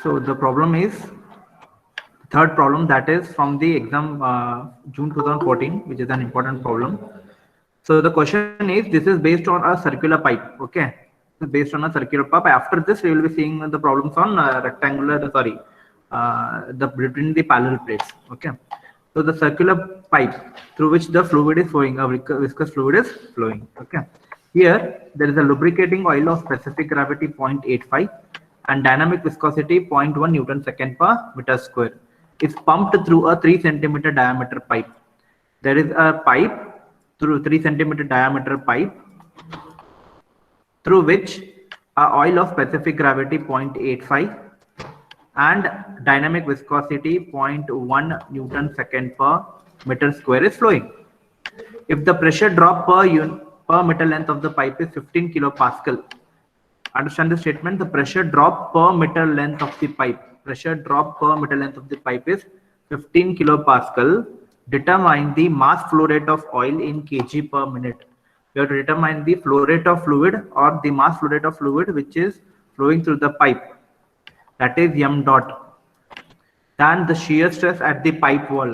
So the problem is third problem, that is from the exam June 2014, which is an important problem. So the question is, this is based on a circular pipe. Okay, this is based on a circular pipe. After this, we will be seeing the problems on rectangular. Sorry, the between the parallel plates. Okay, so the circular pipe through which the fluid is flowing, a viscous fluid is flowing. Okay, here there is a lubricating oil of specific gravity 0.85 and dynamic viscosity 0.1 Newton second per meter square. It's pumped through a 3 centimeter diameter pipe. There is a pipe through 3 centimeter diameter pipe through which a oil of specific gravity 0.85 and dynamic viscosity 0.1 Newton second per meter square is flowing. If the pressure drop per meter length of the pipe is 15 kilopascal, understand the statement, the pressure drop per meter length of the pipe, pressure drop per meter length of the pipe is 15 kilopascal. Determine the mass flow rate of oil in kg per minute. You have to determine the flow rate of fluid or the mass flow rate of fluid which is flowing through the pipe, that is m dot. Then the shear stress at the pipe wall.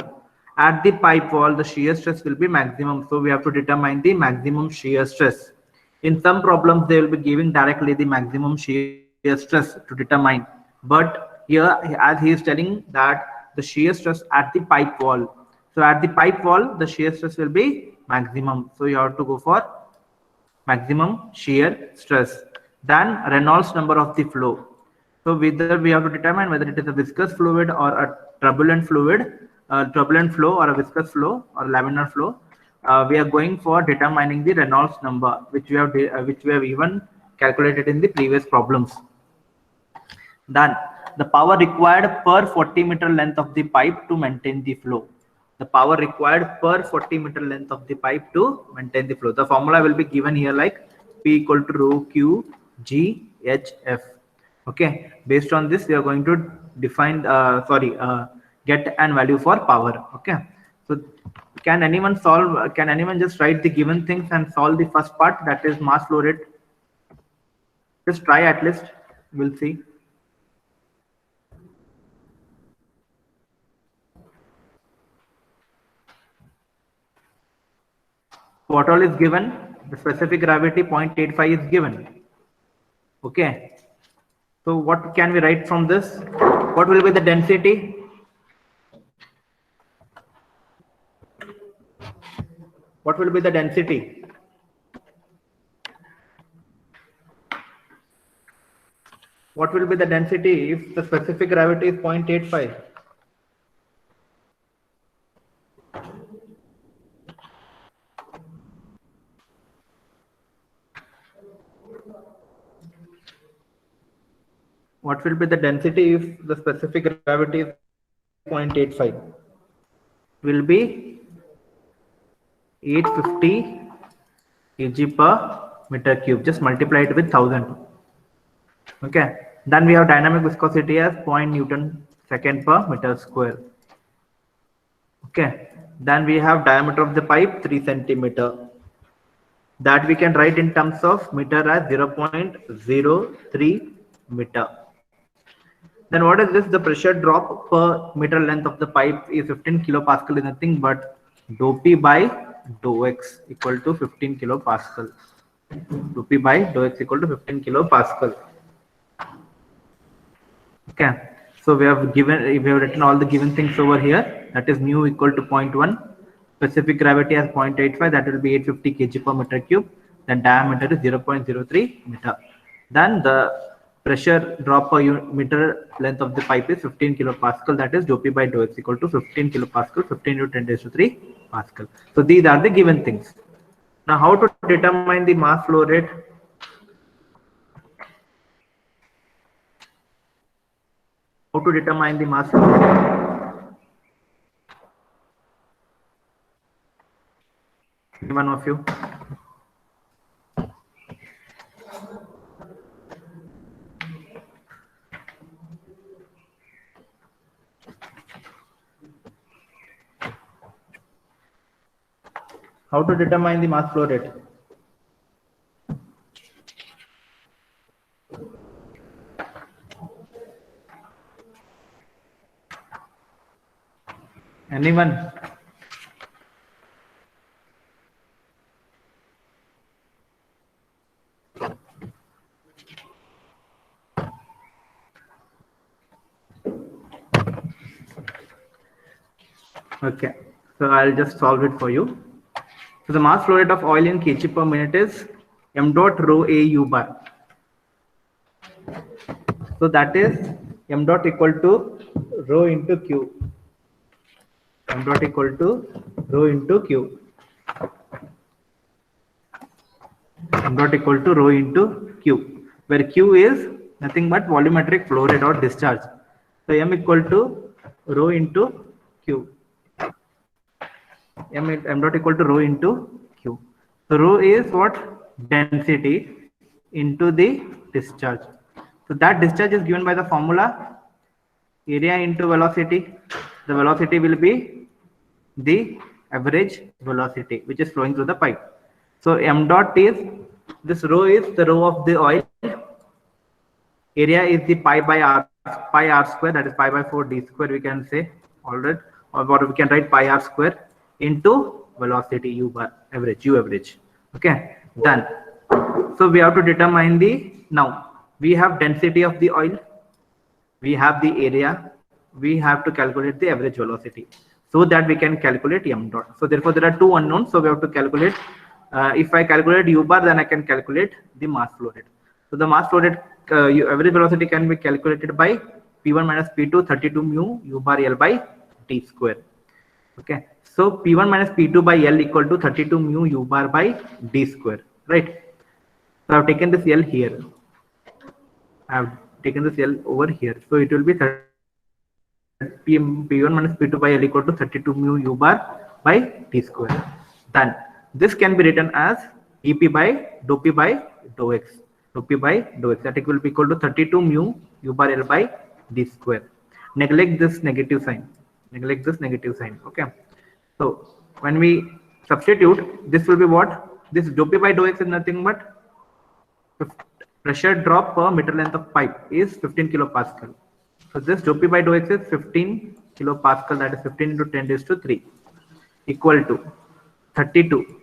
At the pipe wall, the shear stress will be maximum, so we have to determine the maximum shear stress. In some problems, they will be giving directly the maximum shear stress to determine, but here, as he is telling that the shear stress at the pipe wall. So at the pipe wall, the shear stress will be maximum. So you have to go for maximum shear stress. Then Reynolds number of the flow. So whether we have to determine whether it is a viscous fluid or a turbulent fluid, turbulent flow or a viscous flow or laminar flow. We are going for determining the Reynolds number, which we have even calculated in the previous problems. Then the power required per 40 meter length of the pipe to maintain the flow. The power required per 40 meter length of the pipe to maintain the flow. The formula will be given here like P equal to rho Q G H F. Okay, based on this we are going to define get an value for power. Okay, so can anyone just write the given things and solve the first part, that is mass flow rate? Just try at least, we'll see. What all is given? The specific gravity 0.85 is given. Okay, so what can we write from this? What will be the density? What will be the density? What will be the density if the specific gravity is 0.85? What will be the density if the specific gravity is 0.85? Will be 850 kg per meter cube. Just multiply it with 1000. Okay. Then we have dynamic viscosity as 0.0 Newton second per meter square. Okay. Then we have diameter of the pipe 3 centimeter. That we can write in terms of meter as 0.03 meter. Then what is this? The pressure drop per meter length of the pipe is 15 kilopascal, is nothing but dou P by dou X equal to 15 kilopascal. Dou P by dou X equal to 15 kilopascal. Okay. So we have written all the given things over here. That is mu equal to 0.1. Specific gravity as 0.85. That will be 850 kg per meter cube. Then diameter is 0.03 meter. Then the pressure drop per meter length of the pipe is 15 kilopascal. That is dou P by dou X equal to 15 kilopascal, 15 into 10 raised to 3 pascal. So these are the given things. Now how to determine the mass flow rate? How to determine the mass flow rate? Any one of you? How to determine the mass flow rate? Anyone? Okay, so I'll just solve it for you. So the mass flow rate of oil in kg per minute is m dot rho a u bar. So that is m dot equal to rho into q. M dot equal to rho into q. M dot equal to rho into q, where q is nothing but volumetric flow rate or discharge. So m equal to rho into q. M dot equal to rho into q. So rho is what? Density into the discharge. So that discharge is given by the formula area into velocity. The velocity will be the average velocity which is flowing through the pipe. So m dot is, this rho is the rho of the oil, area is the pi r square, that is pi by 4 d square we can say, alright, or what we can write pi r square into velocity u bar, average, u average. Okay, done. So we have to determine the, now we have density of the oil, we have the area, we have to calculate the average velocity so that we can calculate m dot. So therefore there are two unknowns, so we have to calculate, if I calculate u bar, then I can calculate the mass flow rate. So the mass flow rate, average velocity can be calculated by p1 minus p2 32 mu u bar l by d square. Okay, so p1 minus p2 by l equal to 32 mu u bar by d square, right? So I've taken this l here, I've taken this l over here, so it will be p1 minus p2 by l equal to 32 mu u bar by d square. Then this can be written as dp by dou p by dou x, dou p by dou x, that it will be equal to 32 mu u bar l by d square. Neglect this negative sign, neglect this negative sign. Okay, so when we substitute, this will be what? This dou p by dou x is nothing but pressure drop per meter length of pipe is 15 kilopascal. So this dou p by dou x is 15 kilopascal, that is 15 into 10 raised to 3, equal to 32.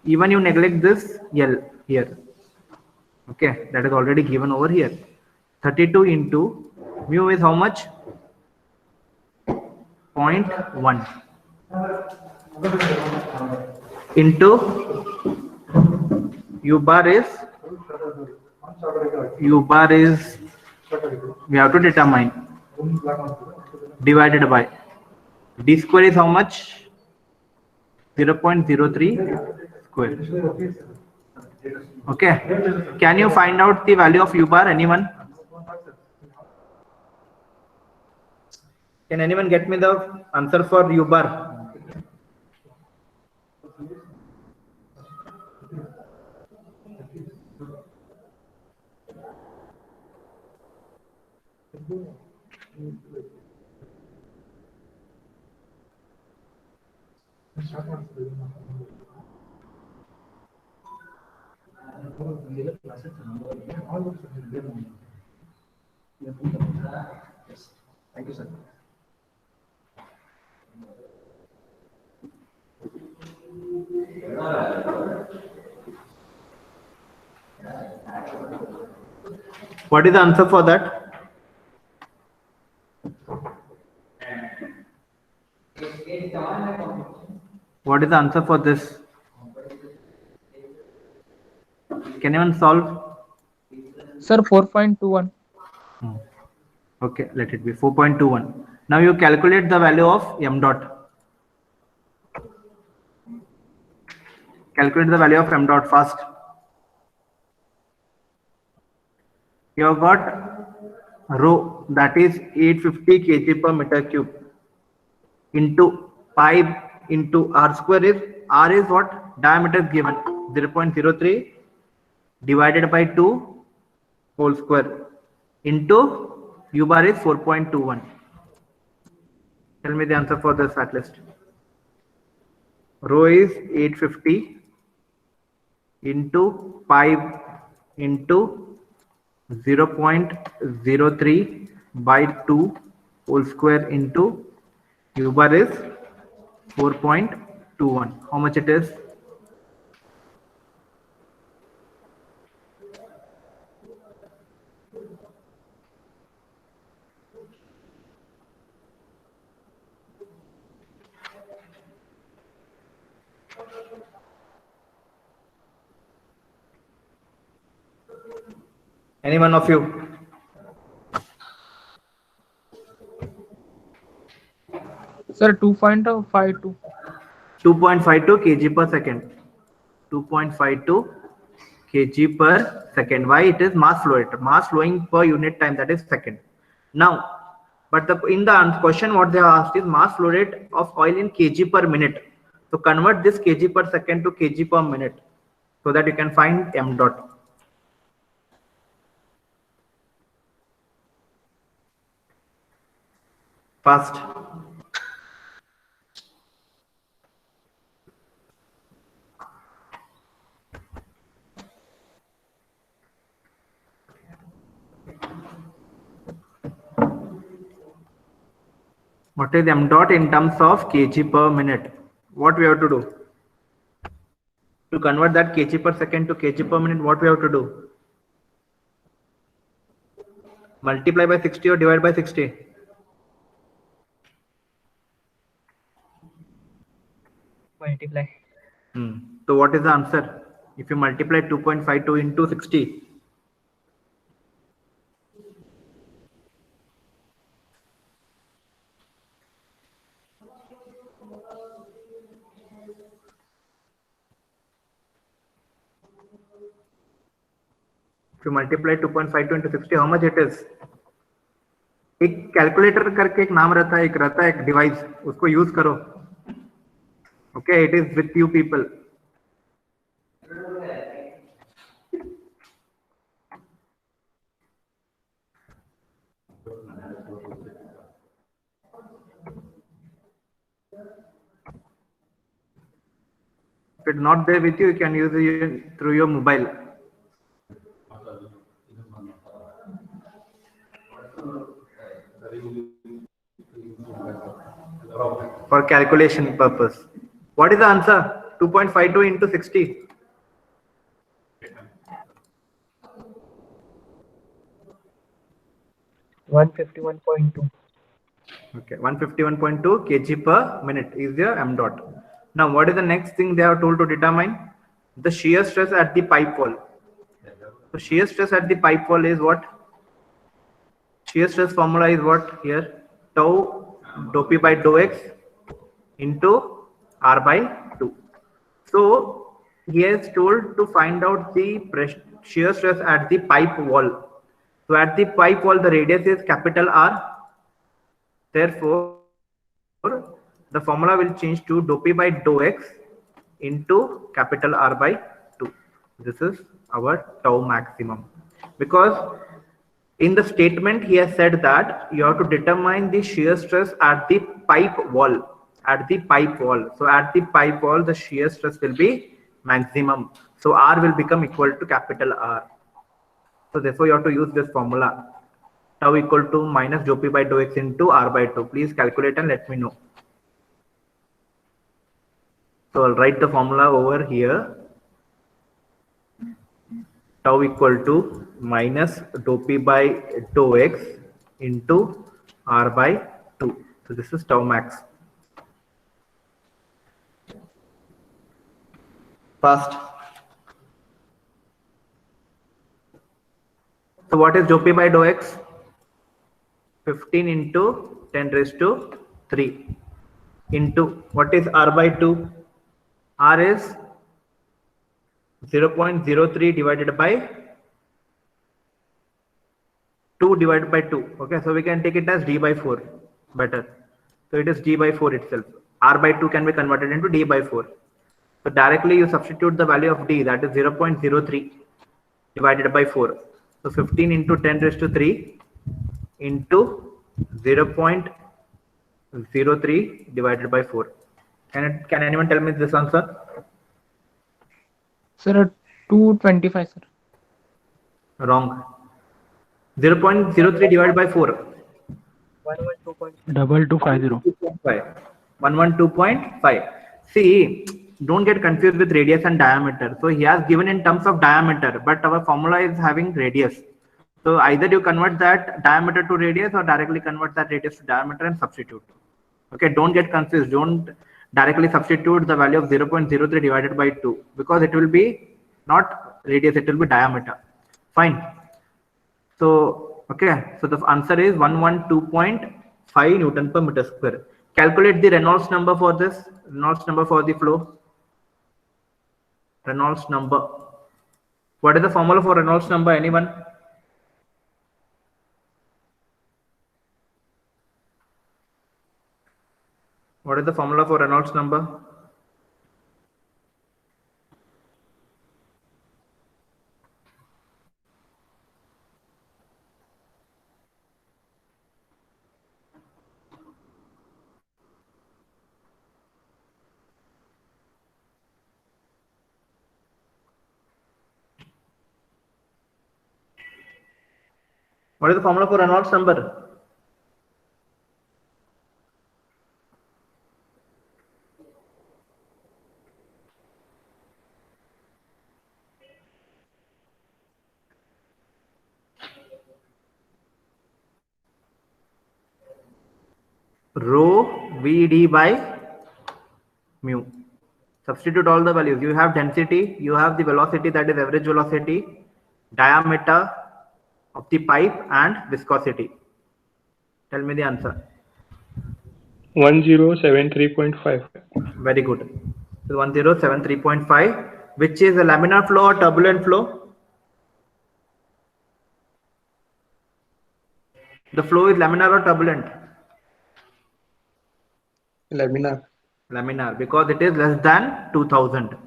Even you neglect this L here. Okay, that is already given over here. 32 into mu is how much? 0.1 into u bar is we have to determine, divided by d square is how much? 0.03 square. Okay, can you find out the value of u bar? Anyone? Can anyone get me the answer for u bar? Thank you, sir. What is the answer for that? What is the answer for this? Can anyone solve? Sir, 4.21. Okay, let it be 4.21. Now you calculate the value of m dot. Calculate the value of m dot first. You have got rho, that is 850 kg per meter cube, into pi into r square is, r is what? Diameter is given 0.03 divided by 2 whole square into u bar is 4.21. Tell me the answer for this at least. Rho is 850 into pi into 0.03 by 2 whole square into U bar is 4.21. How much it is? Any one of you? Sir, 2.52. 2.52 kg per second. 2.52 kg per second. Why? It is mass flow rate. Mass flowing per unit time, that is second. Now, but in the question what they have asked is mass flow rate of oil in kg per minute. So convert this kg per second to kg per minute so that you can find m dot. Fast. What is m dot in terms of kg per minute? What we have to do? To convert that kg per second to kg per minute, what we have to do? Multiply by 60 or divide by 60? Multiply. So what is the answer? If you multiply 2.52 into 60, if you multiply 2.52 into 60, how much it is? एक calculator करके एक नाम रहता है एक device, उसको use करो. Okay, it is with you people. If it's not there with you, you can use it through your mobile. For calculation purpose. What is the answer? 2.52 into 60. $151.2. Okay, 151.2 kg per minute is your m dot. Now, what is the next thing they are told to determine? The shear stress at the pipe wall. So, shear stress at the pipe wall is what? Shear stress formula is what here? Tau dou p by dou x into r by 2. So, he is told to find out the shear stress at the pipe wall. So, at the pipe wall, the radius is capital R. Therefore, the formula will change to dou p by dou x into capital R by 2. This is our tau maximum. Because in the statement, he has said that you have to determine the shear stress at the pipe wall. At the pipe wall. So at the pipe wall, the shear stress will be maximum. So R will become equal to capital R. So therefore, you have to use this formula. Tau equal to minus dou p by dou x into R by 2. Please calculate and let me know. So I'll write the formula over here. Tau equal to minus dou p by dou x into R by 2. So this is tau max. Fast. So what is dou p by dou x? 15 into 10 raised to 3 into what is R by 2? R is 0.03 divided by 2 divided by 2. Okay, so we can take it as d by 4 better. So it is d by 4 itself. R by 2 can be converted into d by 4. So directly you substitute the value of d, that is 0.03 divided by 4. So 15 into 10 raised to 3 into 0.03 divided by 4. Can anyone tell me this answer? Sir, 225, sir. Wrong. 0.03 divided by 4. $112.5. 112.5. See, don't get confused with radius and diameter. So he has given in terms of diameter, but our formula is having radius. So either you convert that diameter to radius or directly convert that radius to diameter and substitute. Okay, don't get confused. Don't directly substitute the value of 0.03 divided by 2 because it will be not radius, it will be diameter. Fine. So, okay, so the answer is 112.5 Newton per meter square. Calculate the Reynolds number for this, Reynolds number for the flow. Reynolds number. What is the formula for Reynolds number? Anyone? What is the formula for Reynolds number? What is the formula for Reynolds number? Rho Vd by mu. Substitute all the values. You have density, you have the velocity, that is average velocity, diameter of the pipe, and viscosity. Tell me the answer. 1073.5. Very good. So 1073.5, which is a laminar flow or turbulent flow? The flow is laminar or turbulent? Laminar. Laminar, because it is less than 2000.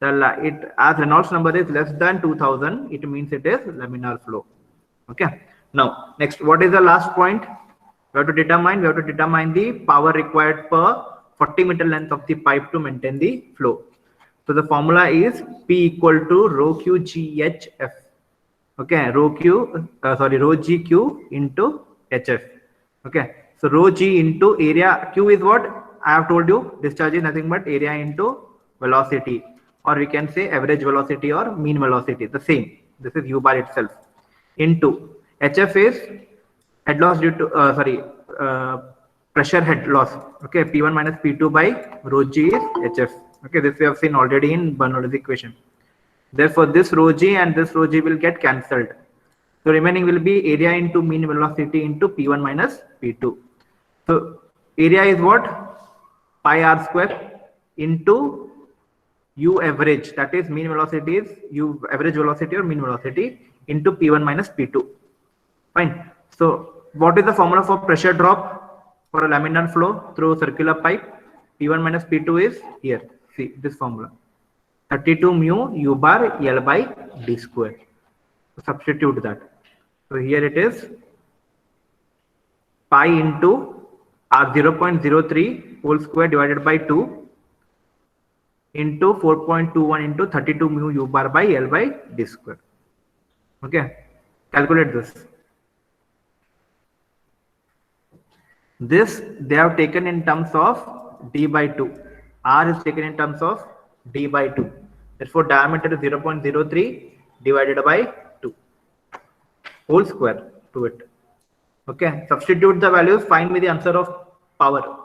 It as Reynolds number is less than 2000, it means it is laminar flow. Okay. Now, next, what is the last point? We have to determine the power required per 40 meter length of the pipe to maintain the flow. So the formula is P equal to rho Q GHF. Okay, rho GQ into HF. Okay, so rho G into area. Q is what? I have told you, discharge is nothing but area into velocity, or we can say average velocity or mean velocity, the same. This is U bar itself. Into HF is head loss due to pressure head loss. Okay, P1 minus P2 by rho G is HF. Okay, this we have seen already in Bernoulli's equation. Therefore, this rho G and this rho G will get cancelled. So remaining will be area into mean velocity into P1 minus P2. So area is what? Pi r square into U average, that is mean velocity is U average velocity or mean velocity into P1 minus P2. Fine. So what is the formula for pressure drop for a laminar flow through circular pipe? P1 minus P2 is here. See this formula. 32 mu U bar L by D square. So substitute that. So here it is pi into R 0.03 whole square divided by 2 into 4.21 into 32 mu U bar by L by D square. Okay. Calculate this. This they have taken in terms of D by 2. R is taken in terms of D by 2. Therefore, diameter is 0.03 divided by 2 whole square to it. Okay. Substitute the values. Find me the answer of power.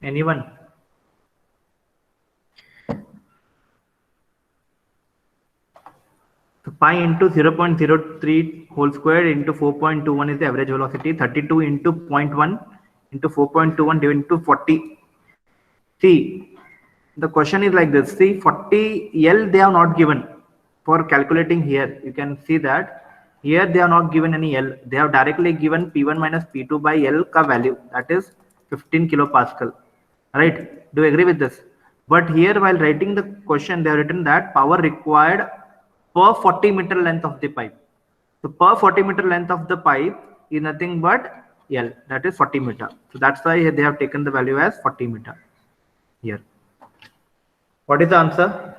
Anyone? pi into 0.03 whole square into 4.21 is the average velocity. 32 into 0.1 into 4.21 divided into 40. See, the question is like this. See, 40 L they have not given for calculating here. You can see that here they have not given any L. They have directly given P1 minus P2 by L ka value, that is 15 kilopascal. Right? Do you agree with this? But here while writing the question, they have written that power required per 40 meter length of the pipe. So per 40 meter length of the pipe is nothing but L, that is 40 meter. So that's why they have taken the value as 40 meter here. What is the answer?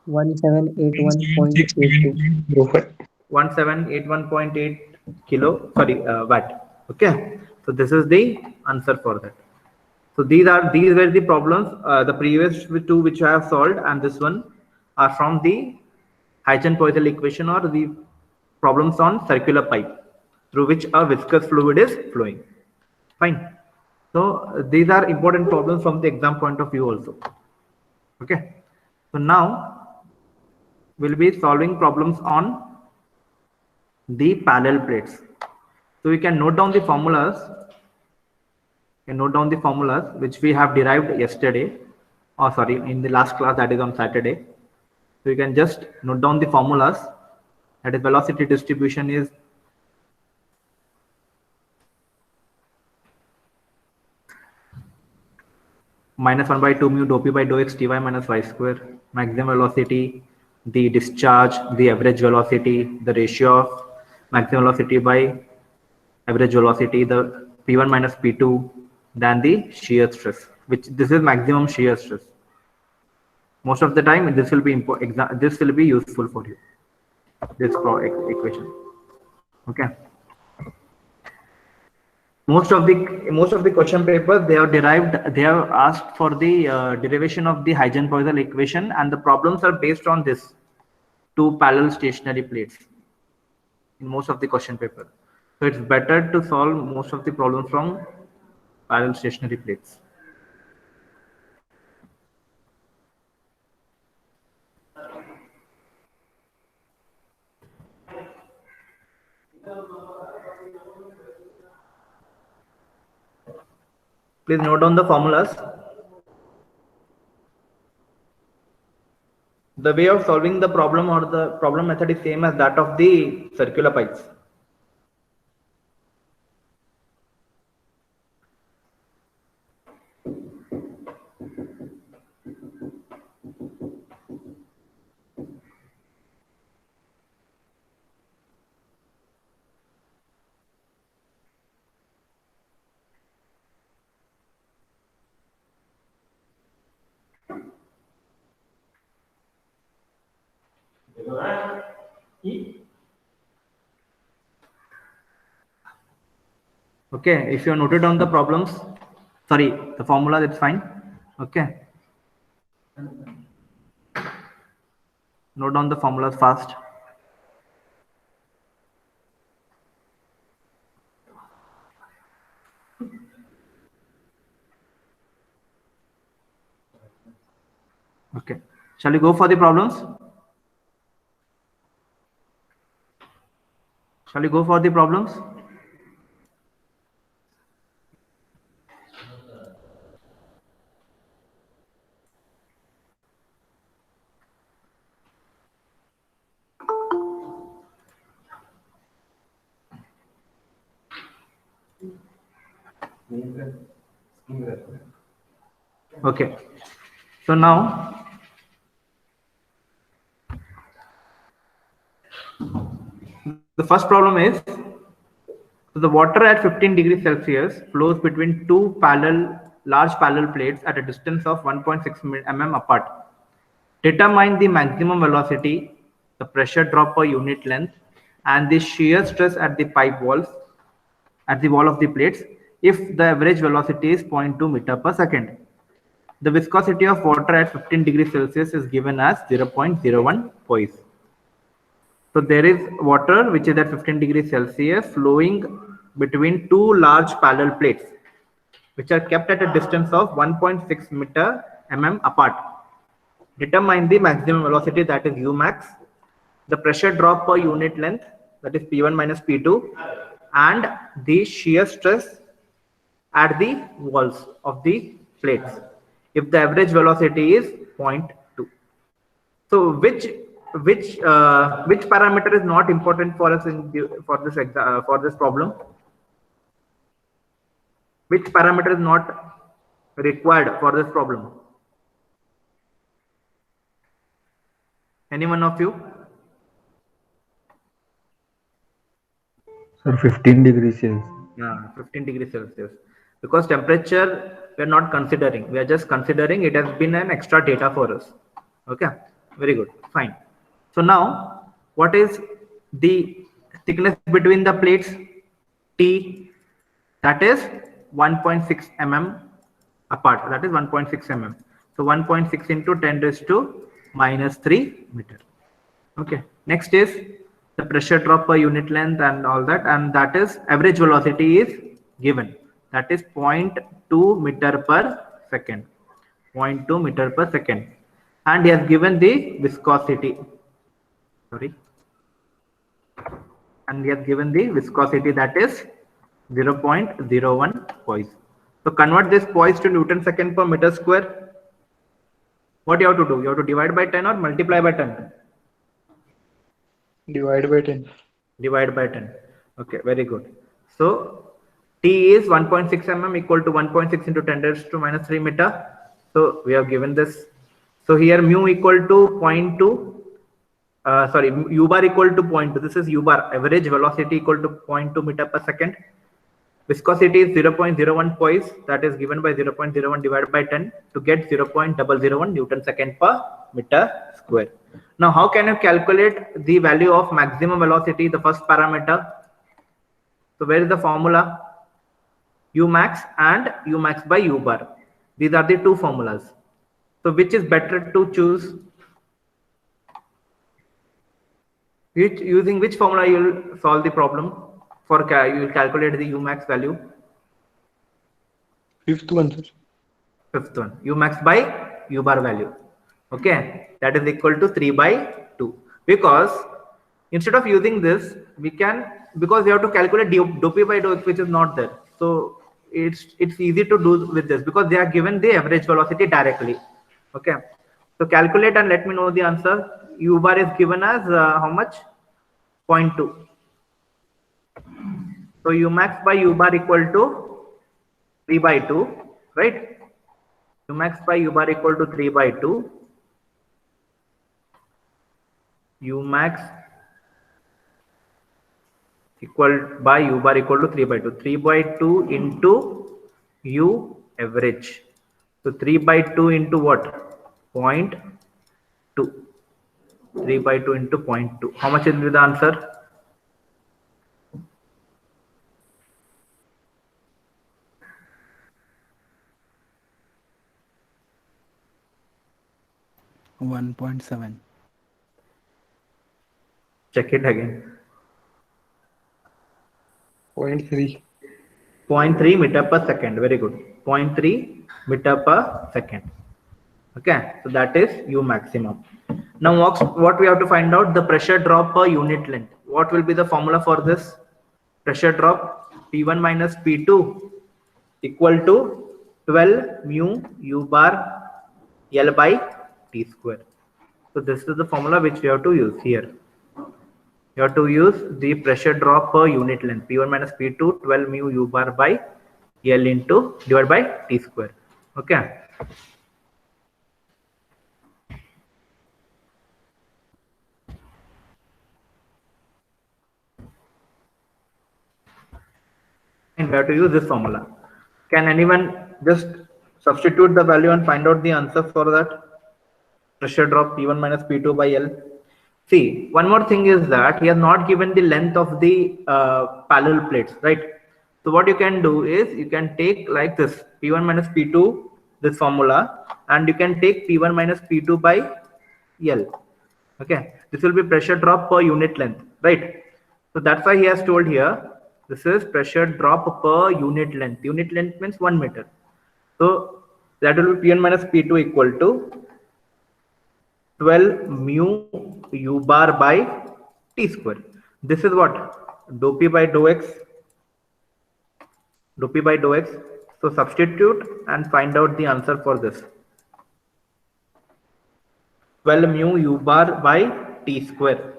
1781.82. 1781.8 kilo, sorry, watt. Okay. So this is the answer for that. So these were the problems. The previous two which I have solved and this one are from the Huygens-Poiseuille equation or the problems on circular pipe through which a viscous fluid is flowing. Fine. So these are important problems from the exam point of view also. Okay. So now we'll be solving problems on the parallel plates. So we can note down the formulas. Which we have derived yesterday, or sorry, in the last class, that is on Saturday. So you can just note down the formulas. That is, velocity distribution is minus 1 by 2 mu dou p by dou x dy minus y square. Maximum velocity, the discharge, the average velocity, the ratio of maximum velocity by average velocity, the P1 minus P2, than the shear stress, which this is maximum shear stress. Most of the time this will be useful for you, this equation. Okay. Most of the question papers, they have asked for the derivation of the Huygens-Poiseuille equation, and the problems are based on this two parallel stationary plates in most of the question paper. So it's better to solve most of the problems from parallel stationary plates. Please note down the formulas. The way of solving the problem or the problem method is same as that of the circular pipes. Okay, if you noted down the problems, sorry, the formula, that's fine. Okay. Note down the formulas fast. Okay. Shall we go for the problems? Shall we go for the problems? Okay. So now the first problem is, so the water at 15 degrees Celsius flows between two large parallel plates at a distance of 1.6 mm apart. Determine the maximum velocity, the pressure drop per unit length, and the shear stress at the pipe walls, at the wall of the plates, if the average velocity is 0.2 meter per second. The viscosity of water at 15 degrees Celsius is given as 0.01 poise. So there is water which is at 15 degrees Celsius flowing between two large parallel plates which are kept at a distance of 1.6 mm apart. Determine the maximum velocity, that is U max, the pressure drop per unit length, that is P1 minus P2, and the shear stress at the walls of the plates if the average velocity is 0.2. So which parameter is not important for us for this problem? Which parameter is not required for this problem? Any one of you? Sir, 15 degrees Celsius. Yeah, 15 degrees Celsius. Because temperature we are not considering. We are just considering it has been an extra data for us. Okay, very good, fine. So now, what is the thickness between the plates? T, that is 1.6 mm apart. That is 1.6 mm. So 1.6 into 10 raised to minus 3 meter. Okay. Next is the pressure drop per unit length and all that, and that is average velocity is given. That is 0.2 meter per second. 0.2 meter per second. And he has given the viscosity. Sorry. And he has given the viscosity, that is 0.01 poise. So convert this poise to Newton second per meter square. What you have to do? You have to divide by 10 or multiply by 10? Divide by 10. Divide by 10. Okay, very good. So T is 1.6 mm equal to 1.6 into 10 raised to minus 3 meter. So we have given this. So here mu equal to 0.2. Sorry, u bar equal to 0.2. This is u bar, average velocity equal to 0.2 meter per second. Viscosity is 0.01 poise, that is given by 0.01 divided by 10 to get 0.001 Newton second per meter square. Now, how can you calculate the value of maximum velocity, the first parameter? So, where is the formula? U max and U max by U bar. These are the two formulas. So, which is better to choose? Using which formula you will solve the problem? For you will calculate the U max value. Fifth one, sir. Fifth one, U max by U bar value. Okay, that is equal to 3 by 2. Because instead of using this, we can, because we have to calculate dou P by dou X, which is not there. So it's easy to do with this because they are given the average velocity directly. Okay, so calculate and let me know the answer. U bar is given as how much? 0.2. So U max by U bar equal to 3 by 2, right? U max by U bar equal to 3 by 2. U max equal by U bar equal to 3 by 2. 3 by 2 into U average. So 3 by 2 into what? 0.2. 3 by 2 into 0.2. How much is the answer? $1.7. Check it again. 0.3. 0.3 meter per second. Very good. 0.3 meter per second. Okay, so that is U maximum. Now what we have to find out? The pressure drop per unit length. What will be the formula for this? Pressure drop P1 minus P2 equal to 12 mu U bar L by T square. So this is the formula which we have to use here. You have to use the pressure drop per unit length P1 minus P2 12 mu U bar by L into divided by T square. Okay. And we have to use this formula. Can anyone just substitute the value and find out the answer for that? Pressure drop P1 minus P2 by L. See, one more thing is that he has not given the length of the parallel plates, right? So what you can do is you can take like this P1 minus P2, this formula, and you can take P1 minus P2 by L. Okay, this will be pressure drop per unit length, right? So that's why he has told here, this is pressure drop per unit length. Unit length means 1 meter. So that will be P1 minus P2 equal to 12 mu u bar by t square. This is what? Dou p by dou x. Dou p by dou x. So substitute and find out the answer for this. 12 mu u bar by t square.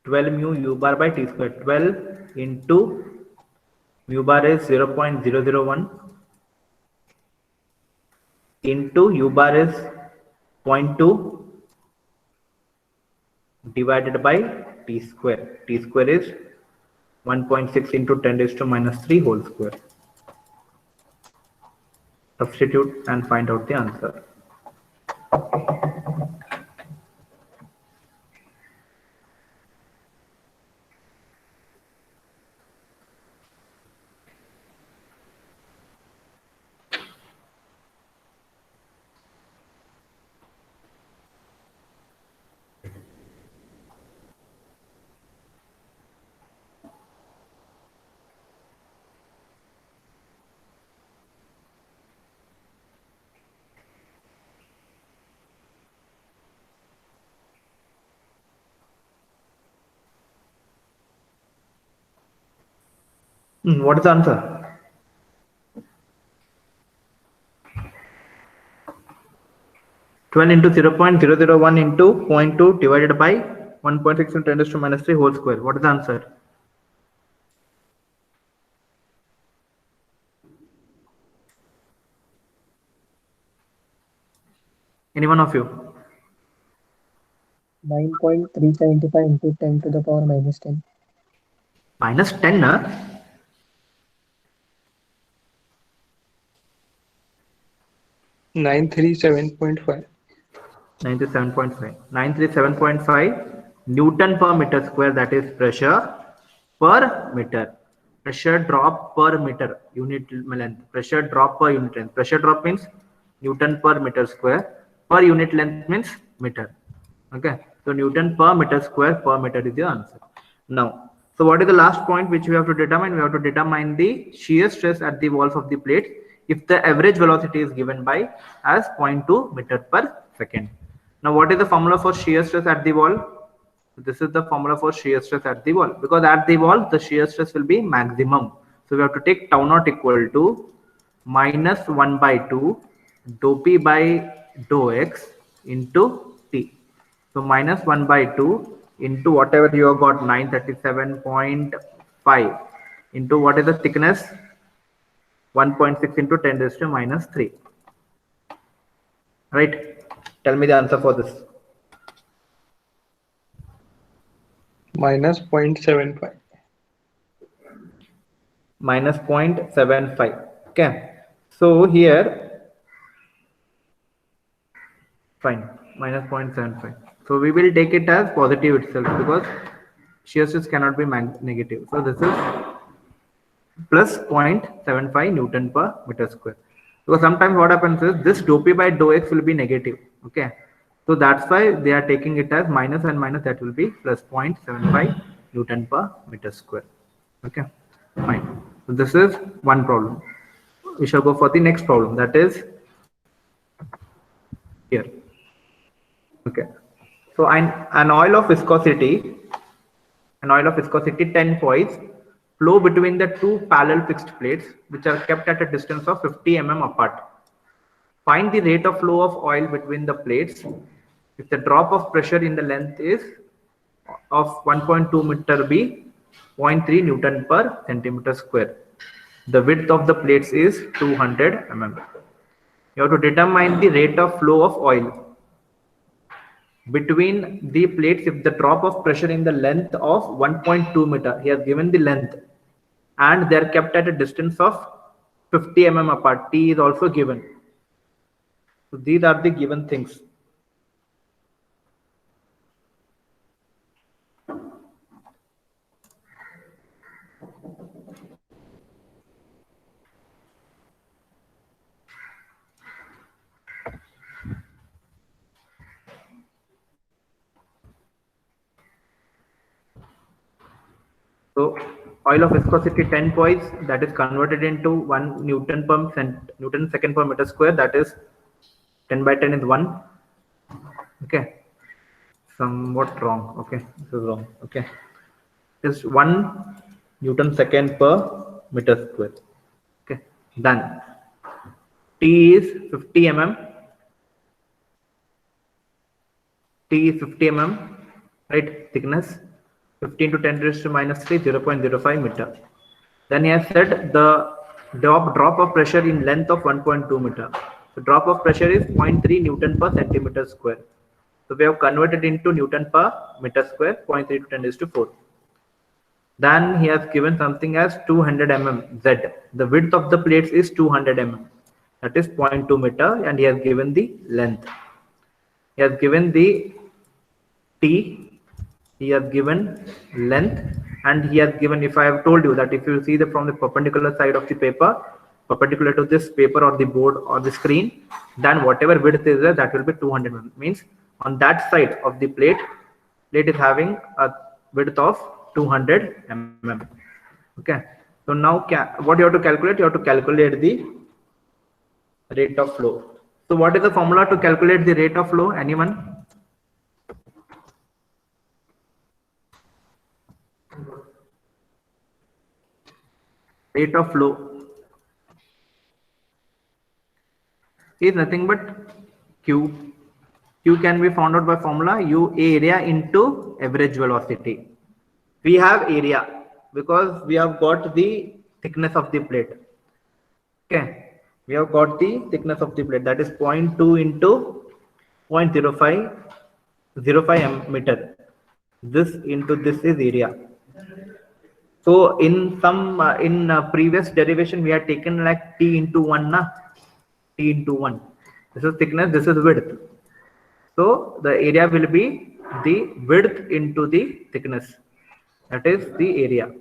Mu u bar by t square. 12 into mu bar is 0.001 into u bar is 0.2 divided by t square. T square is 1.6 into 10 raised to minus 3 whole square. Substitute and find out the answer. What is the answer? Twelve into 0.001 into 0.2 divided by 1.6 into 10 raised to minus 3 whole square. What is the answer? Any one of you? 9.375 into 10 to the power minus 10. Minus 10, huh? Nine three 7.5. 97.5. 937.5 Newton per meter square, that is pressure per meter. Pressure drop per meter unit length. Pressure drop per unit length. Pressure drop means Newton per meter square. Per unit length means meter. Okay. So Newton per meter square per meter is the answer. Now, so what is the last point which we have to determine? We have to determine the shear stress at the walls of the plate if the average velocity is given by as 0.2 meter per second. Now, what is the formula for shear stress at the wall? This is the formula for shear stress at the wall, because at the wall the shear stress will be maximum. So we have to take tau naught equal to minus 1 by 2 dou p by dou x into t. So minus 1 by 2 into whatever you have got, 937.5 into what is the thickness, 1.6 into 10 raised to minus 3. Right? Tell me the answer for this. Minus 0.75. Minus 0.75. Okay. So here, fine, minus 0.75. So we will take it as positive itself because shear stress cannot be negative. So this is plus 0.75 Newton per meter square. Because sometimes what happens is this dou p by dou x will be negative. Okay. So that's why they are taking it as minus and minus, that will be plus 0.75 Newton per meter square. Okay. Fine. So this is one problem. We shall go for the next problem, that is here. Okay. So an oil of viscosity 10 poise flow between the two parallel fixed plates which are kept at a distance of 50 mm apart. Find the rate of flow of oil between the plates if the drop of pressure in the length is of 1.2 meter be 0.3 Newton per centimeter square. The width of the plates is 200 mm. You have to determine the rate of flow of oil between the plates if the drop of pressure in the length of 1.2 meter. He has given the length and they are kept at a distance of 50 mm apart. T is also given. So these are the given things. So oil of viscosity 10 poise, that is converted into 1 Newton per Newton second per meter square, that is 10 by 10 is 1. Okay, somewhat wrong. Okay, this is wrong. Okay, it's 1 Newton second per meter square. Okay, done. T is 50 mm. T is 50 mm, right? Thickness 15 to 10 raised to minus 3, 0.05 meter. Then he has said the drop of pressure in length of 1.2 meter. The drop of pressure is 0.3 Newton per centimeter square. So we have converted into Newton per meter square, 0.3 to 10 raised to 4. Then he has given something as 200 mm Z. The width of the plates is 200 mm. That is 0.2 meter, and he has given the length. He has given the T, he has given length, and he has given, if I have told you that if you see from the perpendicular side of the paper, perpendicular to this paper or the board or the screen, then whatever width is there, that will be 200 mm. Means on that side of the plate is having a width of 200 mm. Okay. So now what you have to calculate? You have to calculate the rate of flow. So what is the formula to calculate the rate of flow? Anyone? Rate of flow is nothing but Q. Q can be found out by formula U area into average velocity. We have area because we have got the thickness of the plate. Okay, we have got the thickness of the plate, that is 0.2 into 0.05 meter. This into this is area. So in some previous derivation we had taken like T into 1 na, T into 1. This is thickness, this is width. So the area will be the width into the thickness. That is the area,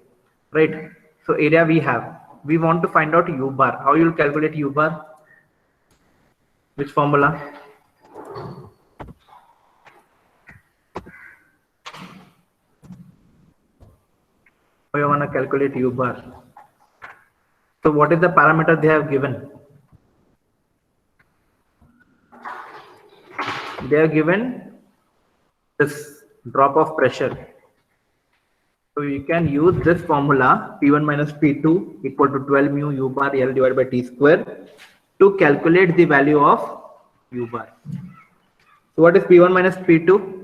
right? So area we have. We want to find out U bar. How you will calculate U bar? Which formula? How you want to calculate U bar? So what is the parameter they have given? They are given this drop of pressure. So you can use this formula P1 minus P2 equal to 12 mu U bar L divided by T square to calculate the value of U bar. So what is P1 minus P2?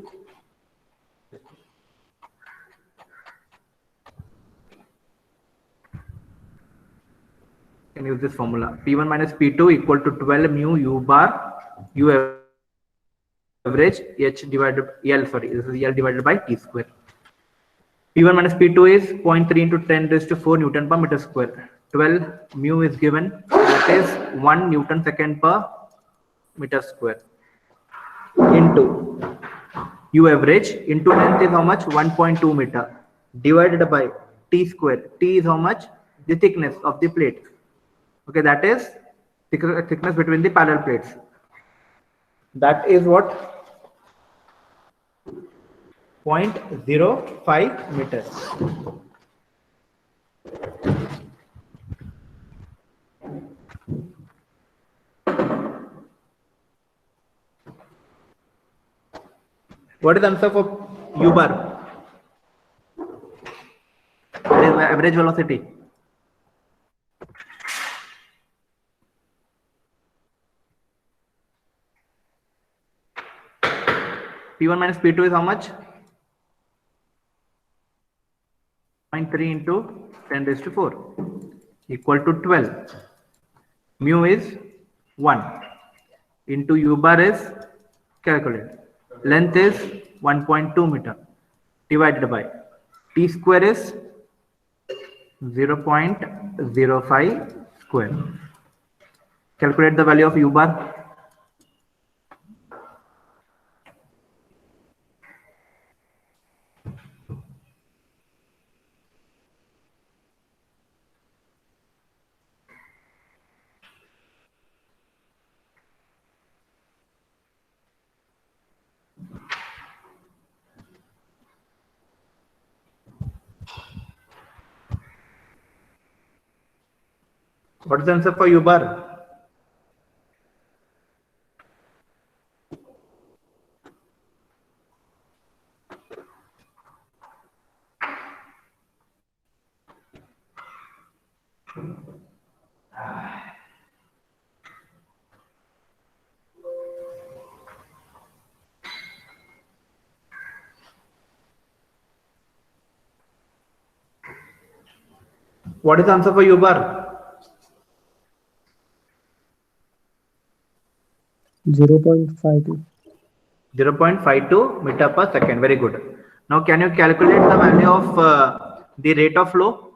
Can use this formula P1 minus P2 equal to 12 mu U bar U average H divided L, sorry, this is L divided by T square. P1 minus P2 is 0.3 into 10 raised to 4 Newton per meter square. 12 mu is given, that is 1 Newton second per meter square into U average into length is how much? 1.2 meter divided by T square. T is how much? The thickness of the plate. Okay, that is thickness between the parallel plates. That is what? 0.05 meters. What is the answer for U bar? What is the average velocity? P1 minus P2 is how much? 0.3 into 10 raised to 4 equal to 12. Mu is 1 into U bar is calculated. Length is 1.2 meter divided by T square is 0.05 square. Calculate the value of U bar. What is the answer for U bar? What is the answer for U bar? 0.52. 0.52 meter per second. Very good. Now, can you calculate the value of the rate of flow?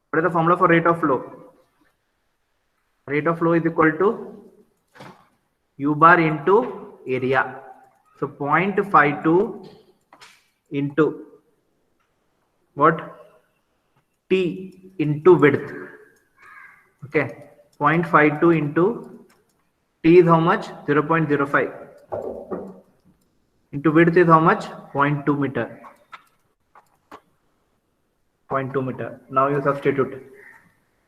What is the formula for rate of flow? Rate of flow is equal to U bar into area. So 0.52 into what? T into width. Okay. 0.52 into T is how much? 0.05. Into width is how much? 0.2 meter. 0.2 meter. Now you substitute.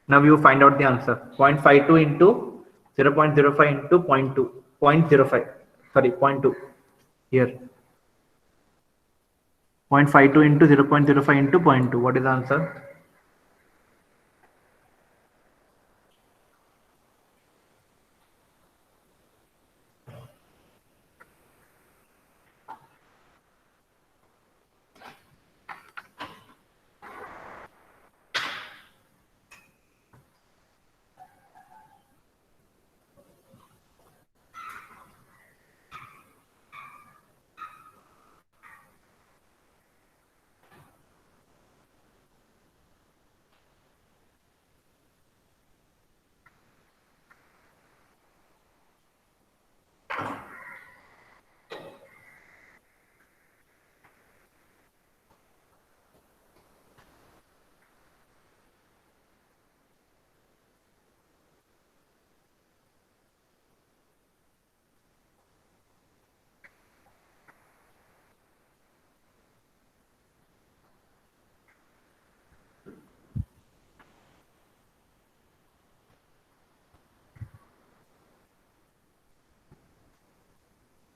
Now you find out the answer. 0.52 into 0.05 into 0.2. 0.05. Sorry, 0.2. Here. 0.52 into 0.05 into 0.2. What is the answer?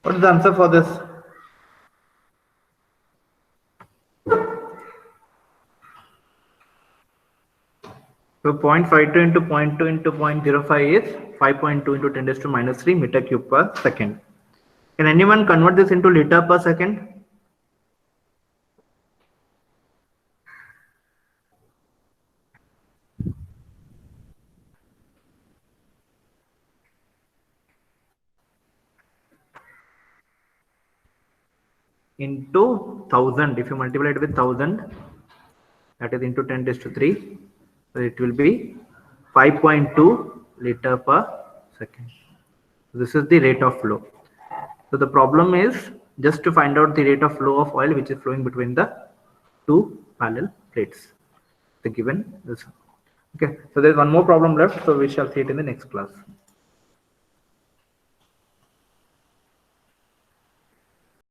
What is the answer for this? So 0.52 into 0.2 into 0.05 is 5.2 into 10 raised to minus 3 meter cube per second. Can anyone convert this into liter per second? Into 1000. If you multiply it with 1000, that is into 10 raised to 3. So it will be 5.2 liter per second. This is the rate of flow. So the problem is just to find out the rate of flow of oil which is flowing between the two parallel plates. The given this. Okay, so there's one more problem left, so we shall see it in the next class.